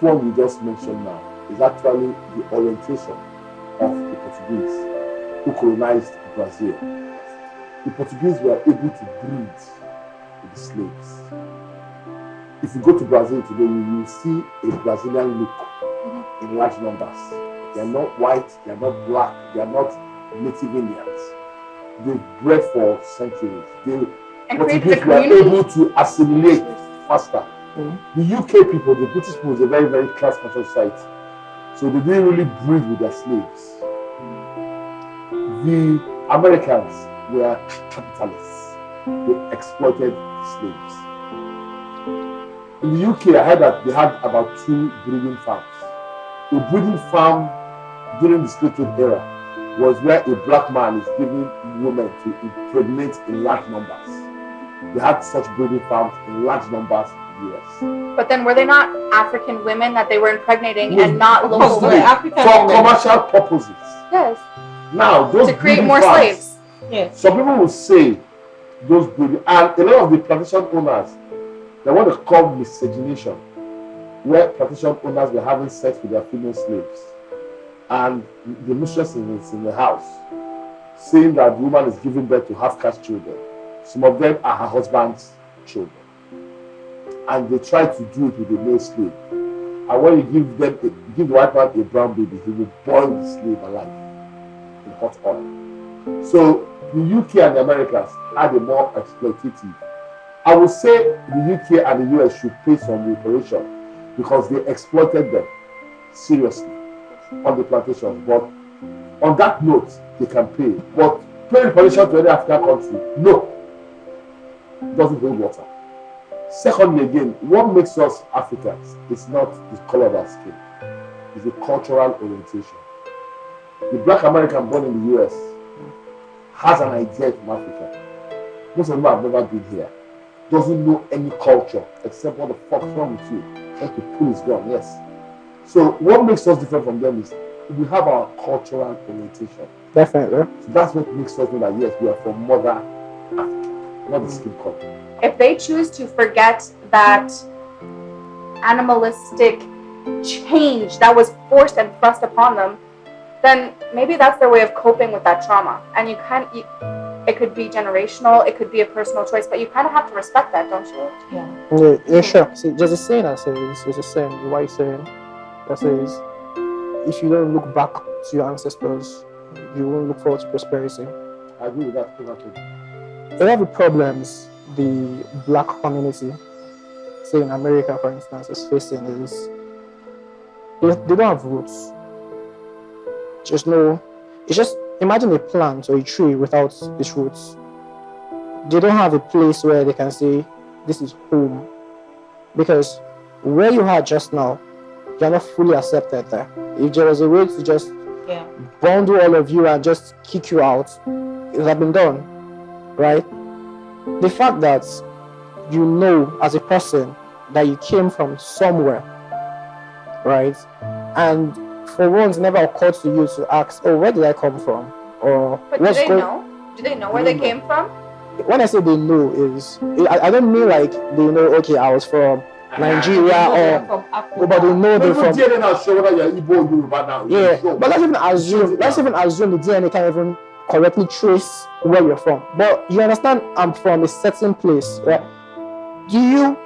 one you just mentioned now is actually the orientation of the Portuguese who colonized Brazil. The Portuguese were able to breed with the slaves. If you go to Brazil today, you will see a Brazilian look in large numbers. They are not white, they are not black, they are not native Indians. They've bred for centuries. The Portuguese were able to assimilate faster. The UK people, the British people, is a very, very class-conscious society. So they didn't really breed with their slaves. The Americans were capitalists. They exploited slaves. In the UK, I heard that they had about 2 breeding farms. A breeding farm during the slave trade era was where a black man is giving women to impregnate in large numbers. They had such breeding farms in large numbers in the US. But then were they not African women that they were impregnating and not local women? African for women? Commercial purposes. Yes. Now, those to create breeding more farms, slaves. Yes. Some people will say those breeding, and a lot of the plantation owners, they want to call miscegenation, where plantation owners were having sex with their female slaves, and the mistress is in the house, saying that the woman is giving birth to half-caste children. Some of them are her husband's children, and they try to do it with a male slave. And when you give the white man a brown baby, he will boil the slave alive in hot oil. So the UK and the Americans had a more exploitative. I would say the UK and the US should pay some reparation because they exploited them seriously on the plantations. But on that note, they can pay. But pay reparation to any African country, no, it doesn't hold water. Secondly, again, what makes us Africans is not the color of our skin, it's the cultural orientation. The black American born in the US has an idea from Africa. Most of them have never been here. Doesn't know any culture except what the fuck's wrong with you. Trying to pull his gun, yes. So what makes us different from them is we have our cultural orientation. Definitely. So that's what makes us know that yes, we are from Mother Africa, not the skin color. If they choose to forget that animalistic change that was forced and thrust upon them, then maybe that's their way of coping with that trauma. And it could be generational, it could be a personal choice, but you kind of have to respect that, don't you? Yeah, sure. See, there's a saying that says, there's a saying, a white saying that says, if you don't look back to your ancestors, you won't look forward to prosperity. I agree with that. A lot of the problems the black community, say in America, for instance, is facing is they don't have roots. It's just imagine a plant or a tree without its roots. They don't have a place where they can say, this is home. Because where you are just now, you're not fully accepted there. If there was a way to just bundle all of you and just kick you out, it would have been done, right? The fact that you know as a person that you came from somewhere, right? And for once, it never occurred to you to ask, oh, where did I come from? Or but do they know? Do they know where they came from? When I say they know, I don't mean like they know, okay, I was from Nigeria or but they know they're from. DNA now show whether you're Igbo or Yoruba now. Yeah, but let's even assume the DNA can even correctly trace where you're from. But you understand, I'm from a certain place, right? Do you,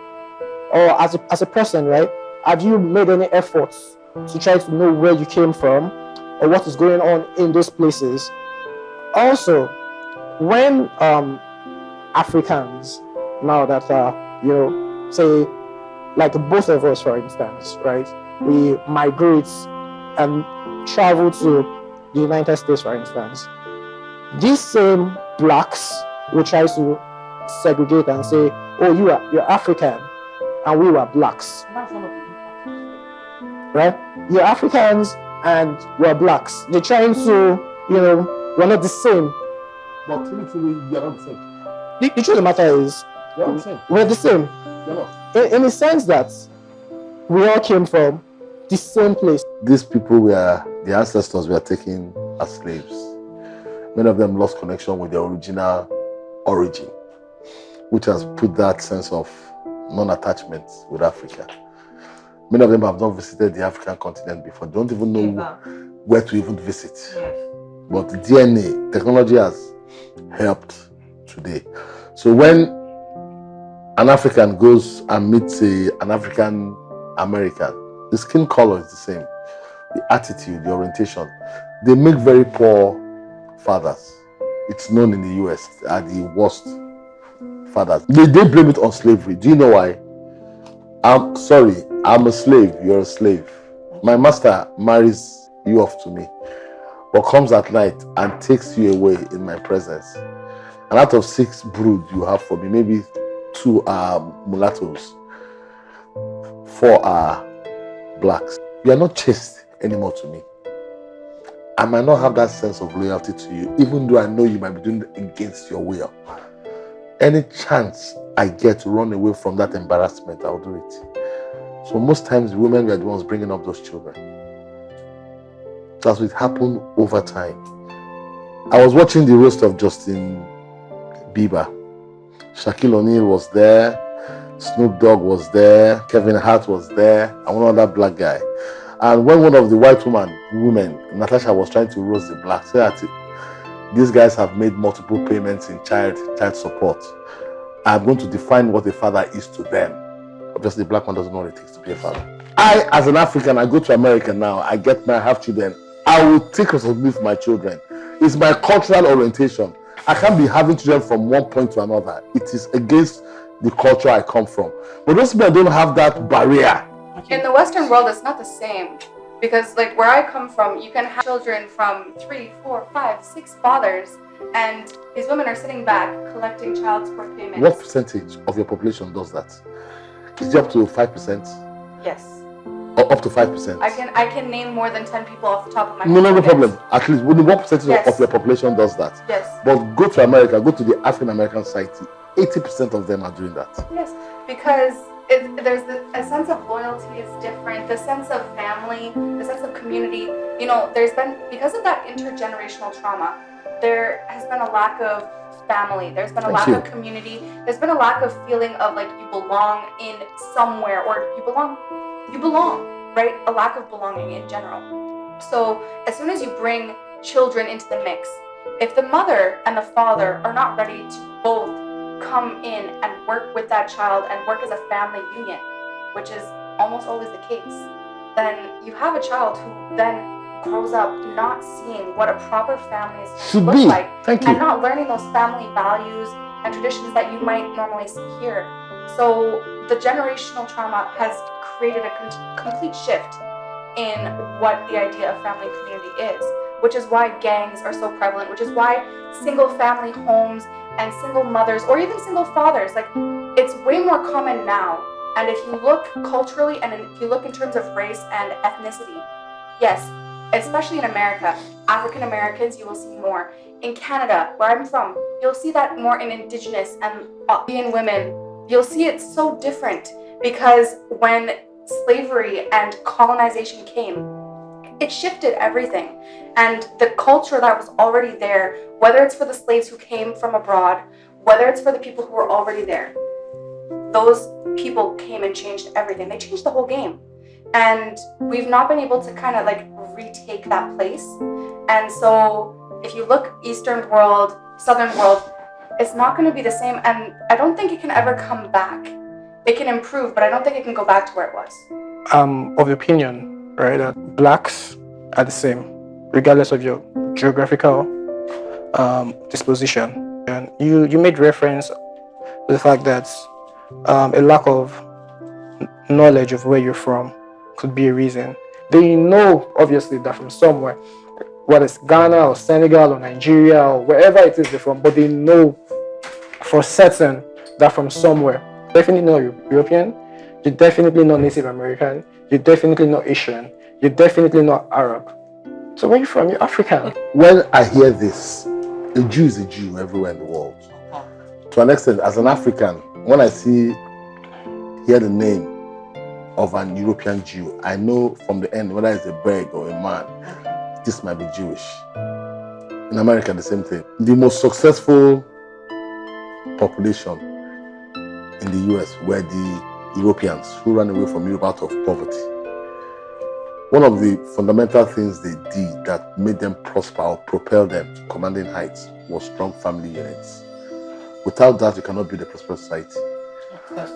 or as a person, right, have you made any efforts to try to know where you came from or what is going on in those places? Also, when Africans, now that say like both of us, for instance, right, we migrate and travel to the United States, for instance, these same blacks will try to segregate and say, oh, you're African and we were blacks. Right? You're Africans and we're blacks. They're trying to, we're not the same. But truly, you're not the same. The truth of the matter is, we're the same. In the sense that we all came from the same place. These people the ancestors were taken as slaves. Many of them lost connection with their original origin, which has put that sense of non-attachment with Africa. Many of them have not visited the African continent before. They don't even know where to even visit. Yes. But the DNA technology has helped today. So when an African goes and meets an African American, the skin color is the same, the attitude, the orientation. They make very poor fathers. It's known in the US are the worst fathers. They blame it on slavery. Do you know why? I'm sorry, I'm a slave, you're a slave. My master marries you off to me, but comes at night and takes you away in my presence. And out of 6 brood you have for me, maybe 2 are mulattoes, 4 are blacks. You are not chaste anymore to me. I might not have that sense of loyalty to you, even though I know you might be doing it against your will. Any chance I get to run away from that embarrassment, I'll do it. So most times women were the ones bringing up those children. So as it happened over time. I was watching the roast of Justin Bieber. Shaquille O'Neal was there, Snoop Dogg was there, Kevin Hart was there, and one other black guy. And when one of the white women, Natasha, was trying to roast the black, said that these guys have made multiple payments in child support. I'm going to define what a father is to them. Obviously, the black one doesn't know what it takes to be a father. I, as an African, I go to America now, I have children. I will take responsibility for my children. It's my cultural orientation. I can't be having children from one point to another. It is against the culture I come from. But those people don't have that barrier. In the Western world, it's not the same. Because like where I come from, you can have children from 3, 4, 5, 6 fathers, and these women are sitting back collecting child support payments. What percentage of your population does that? Is it up to 5%? Yes. Or up to 5%? I can name more than 10 people off the top of my head. No problem. At least only what percentage of your population does that? Yes. But go to America, go to the African American society, 80% of them are doing that. Yes, because there's a sense of loyalty is different. The sense of family, the sense of community. You know, there's been, because of that intergenerational trauma, there has been a lack of family. There's been a lack of community. There's been a lack of feeling of like you belong in somewhere, or you belong, right? A lack of belonging in general. So as soon as you bring children into the mix, if the mother and the father are not ready to both come in and work with that child and work as a family union, which is almost always the case, then you have a child who then grows up not seeing what a proper family is supposed to look like, and not learning those family values and traditions that you might normally see here. So the generational trauma has created a complete shift in what the idea of family and community is, which is why gangs are so prevalent, which is why single family homes and single mothers, or even single fathers, like it's way more common now. And if you look culturally and if you look in terms of race and ethnicity, yes, especially in America, African Americans, you will see more. In Canada, where I'm from, you'll see that more in Indigenous and Indian women. You'll see it so different because when slavery and colonization came, it shifted everything. And the culture that was already there, whether it's for the slaves who came from abroad, whether it's for the people who were already there, those people came and changed everything. They changed the whole game. And we've not been able to kind of like retake that place. And so if you look Eastern world, Southern world, it's not going to be the same. And I don't think it can ever come back. It can improve, but I don't think it can go back to where it was. Of the opinion, right, that blacks are the same, regardless of your geographical disposition. And you made reference to the fact that a lack of knowledge of where you're from could be a reason. They know, obviously, that from somewhere, whether it's Ghana or Senegal or Nigeria or wherever it is they're from, but they know for certain that from somewhere. Definitely not European, you're definitely not Native American, you're definitely not Asian, you're definitely not Arab. So where are you from? You're African. When I hear this, a Jew is a Jew everywhere in the world. To an extent, as an African, when I hear the name of an European Jew, I know from the end whether it's a bird or a man, this might be Jewish. In America, the same thing. The most successful population in the US were the Europeans who ran away from Europe out of poverty. One of the fundamental things they did that made them prosper or propel them to commanding heights was strong family units. Without that, you cannot build a prosperous society.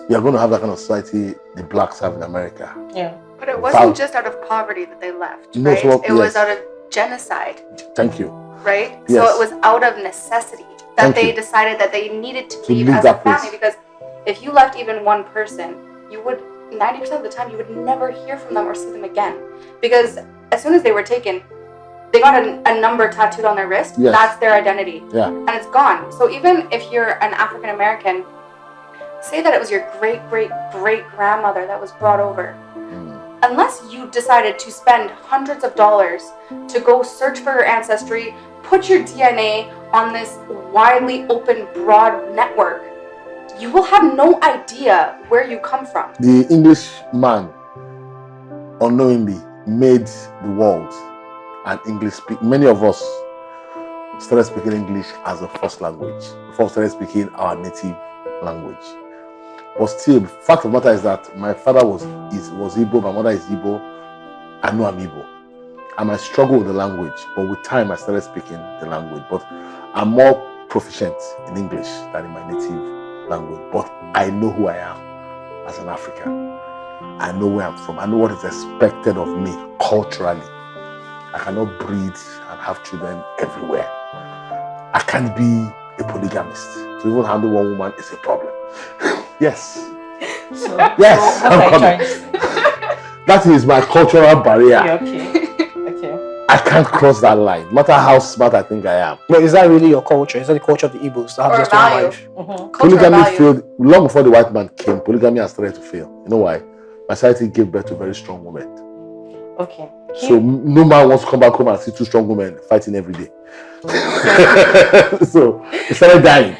You are going to have that kind of society the blacks have in America. Yeah. But it wasn't just out of poverty that they left, No, right? so- It was yes. out of genocide, Thank you. right? Yes. So it was out of necessity that Thank they you. decided that they needed to To leave leave as a that family, place. because if you left even one person, you would 90% of the time you would never hear from them or see them again, because as soon as they were taken, they got a number tattooed on their wrist. Yes. That's their identity, Yeah. and it's gone. So even if you're an African American, say that it was your great great great grandmother that was brought over, unless you decided to spend hundreds of dollars to go search for your ancestry, put your DNA on this widely open, broad network, you will have no idea where you come from. The English man unknowingly made the world an English speak. Many of us started speaking English as a first language before we started speaking our native language. But still, the fact of the matter is that my father was Igbo, my mother is Igbo. I know I'm Igbo. I might struggle with the language, but with time I started speaking the language. But I'm more proficient in English than in my native language. But I know who I am as an African. I know where I'm from. I know what is expected of me culturally. I cannot breed and have children everywhere. I can't be a polygamist. To even handle one woman is a problem. Yes. So, Yes, what I'm are you coming. trying to say? That is my cultural barrier. Okay. Okay. I can't cross that line, no matter how smart I think I am. But is that really your culture? Is that the culture of the Igbos to have Or just value. one wife? Cultural Polygamy value. failed long before the white man came. Polygamy has started to fail. You know why? My society gave birth to very strong women. Okay. So no man wants to come back home and see two strong women fighting every day. So it started dying.